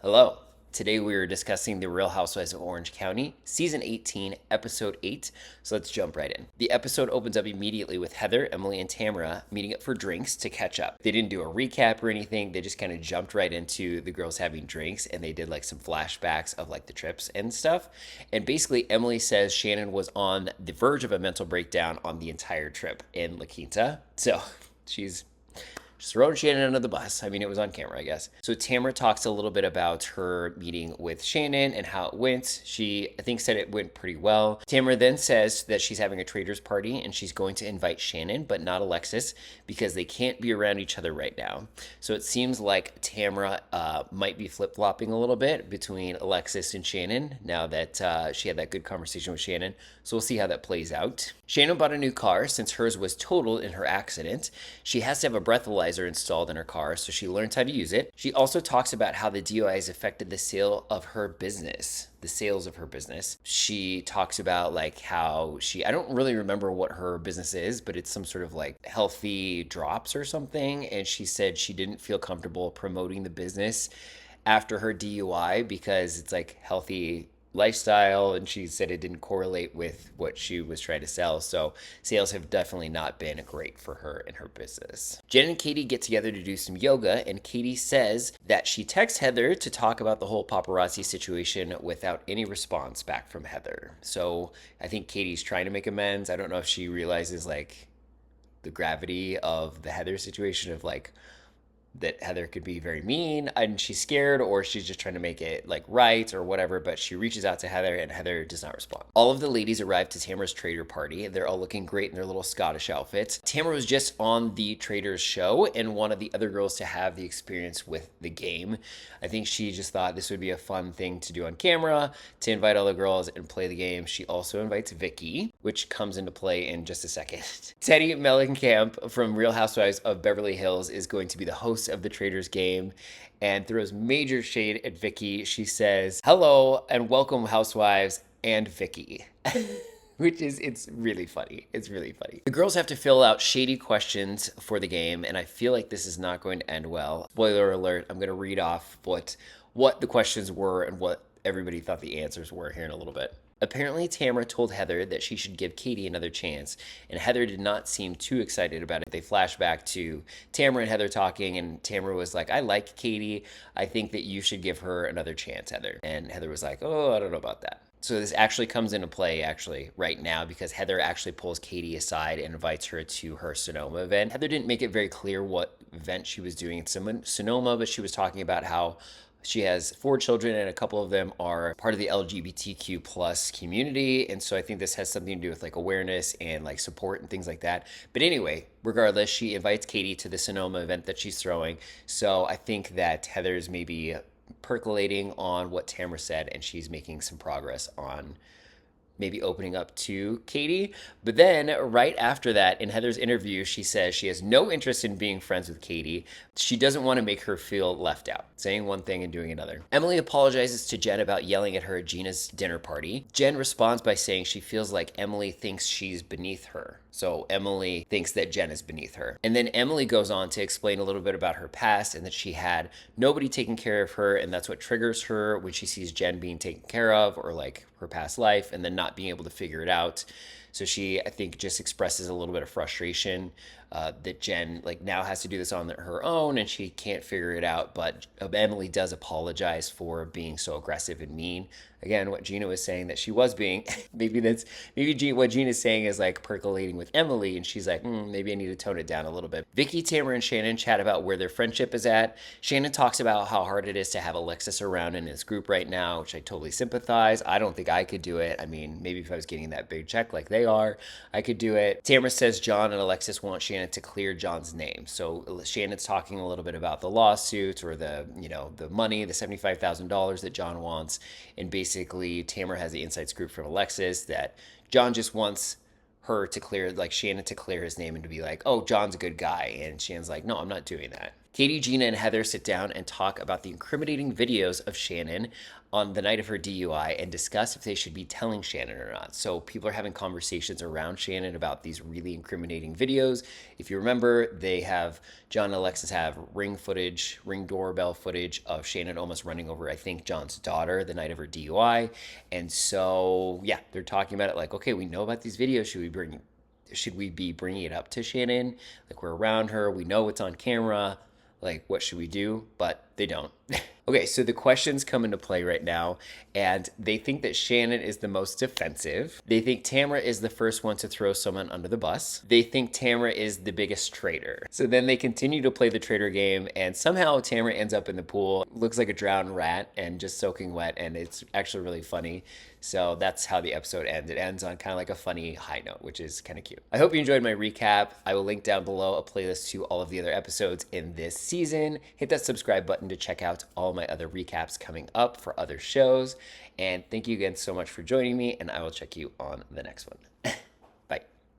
Hello. Today we are discussing The Real Housewives of Orange County, Season 18, Episode 8. So let's jump right in. The episode opens up immediately with Heather, Emily, and Tamara meeting up for drinks to catch up. They didn't do a recap or anything. They just kind of jumped right into the girls having drinks, and they did like some flashbacks of like the trips and stuff. And basically, Emily says Shannon was on the verge of a mental breakdown on the entire trip in La Quinta. So she's just throwing Shannon under the bus. I mean, it was on camera, I guess. So Tamara talks a little bit about her meeting with Shannon and how it went. She, I think, said it went pretty well. Tamara then says that she's having a traders party and she's going to invite Shannon, but not Alexis, because they can't be around each other right now. So it seems like Tamara might be flip-flopping a little bit between Alexis and Shannon now that she had that good conversation with Shannon. So we'll see how that plays out. Shannon bought a new car since hers was totaled in her accident. She has to have a breathalyzer installed in her car, so she learns how to use it. She also talks about how the DUI has affected the sale of her business. The sales of her business. She talks about like how I don't really remember what her business is, but it's some sort of like healthy drops or something. And she said she didn't feel comfortable promoting the business after her DUI because it's like healthy lifestyle, and she said it didn't correlate with what she was trying to sell. So sales have definitely not been great for her in her business. Jen and Katie get together to do some yoga, and Katie says that she texts Heather to talk about the whole paparazzi situation without any response back from Heather. So I think Katie's trying to make amends. I don't know if she realizes like the gravity of the Heather situation of like that Heather could be very mean and she's scared, or she's just trying to make it like right or whatever, but she reaches out to Heather and Heather does not respond. All of the ladies arrive to Tamara's trader party. They're all looking great in their little Scottish outfits. Tamara was just on the Traders show and one of the other girls to have the experience with the game. I think she just thought this would be a fun thing to do on camera, to invite all the girls and play the game. She also invites Vicky, which comes into play in just a second. Teddy Mellencamp from Real Housewives of Beverly Hills is going to be the host of the Traders game and throws major shade at Vicky. She says, "Hello and welcome, Housewives and Vicky." It's really funny. It's really funny. The girls have to fill out shady questions for the game, and I feel like this is not going to end well. Spoiler alert, I'm going to read off what the questions were and what everybody thought the answers were here in a little bit. Apparently, Tamara told Heather that she should give Katie another chance, and Heather did not seem too excited about it. They flash back to Tamara and Heather talking, and Tamara was like, "I like Katie. I think that you should give her another chance, Heather." And Heather was like, "Oh, I don't know about that." So this actually comes into play actually right now because Heather actually pulls Katie aside and invites her to her Sonoma event. Heather didn't make it very clear what event she was doing in Sonoma, but she was talking about how she has 4 children and a couple of them are part of the LGBTQ plus community. And so I think this has something to do with like awareness and like support and things like that. But anyway, regardless, she invites Katie to the Sonoma event that she's throwing. So I think that Heather's maybe percolating on what Tamara said and she's making some progress on maybe opening up to Katie. But then right after that, in Heather's interview, she says she has no interest in being friends with Katie. She doesn't want to make her feel left out, saying one thing and doing another. Emily apologizes to Jen about yelling at her at Gina's dinner party. Jen responds by saying she feels like Emily thinks she's beneath her. So Emily thinks that Jen is beneath her. And then Emily goes on to explain a little bit about her past and that she had nobody taking care of her, and that's what triggers her when she sees Jen being taken care of, or like her past life, and then not being able to figure it out. So she, I think, just expresses a little bit of frustration that Jen like now has to do this on her own and she can't figure it out. But Emily does apologize for being so aggressive and mean. Again, what Gina was saying that she was being, what Gina's saying is like percolating with Emily, and she's like, maybe I need to tone it down a little bit. Vicky, Tamara, and Shannon chat about where their friendship is at. Shannon talks about how hard it is to have Alexis around in his group right now, which I totally sympathize. I don't think I could do it. I mean, maybe if I was getting that big check like they are, I could do it. Tamara says John and Alexis want Shannon to clear John's name. So Shannon's talking a little bit about the lawsuits or the money, the $75,000 that John wants. And basically Tamara has the inside scoop from Alexis that John just wants her to clear, like Shannon to clear his name and to be like, oh, John's a good guy. And Shannon's like, no, I'm not doing that. Katie, Gina, and Heather sit down and talk about the incriminating videos of Shannon on the night of her DUI and discuss if they should be telling Shannon or not. So people are having conversations around Shannon about these really incriminating videos. If you remember, John and Alexis have ring doorbell footage of Shannon almost running over, I think, John's daughter the night of her DUI. And so, yeah, they're talking about it like, okay, we know about these videos. Should we be bringing it up to Shannon? Like, we're around her. We know it's on camera. Like, what should we do? But they don't. Okay, so the questions come into play right now, and they think that Shannon is the most defensive. They think Tamara is the first one to throw someone under the bus. They think Tamara is the biggest traitor. So then they continue to play the traitor game, and somehow Tamara ends up in the pool, looks like a drowned rat and just soaking wet, and it's actually really funny. So that's how the episode ends. It ends on kind of like a funny high note, which is kind of cute. I hope you enjoyed my recap. I will link down below a playlist to all of the other episodes in this season. Hit that subscribe button to check out all my other recaps coming up for other shows. And thank you again so much for joining me, and I will check you on the next one.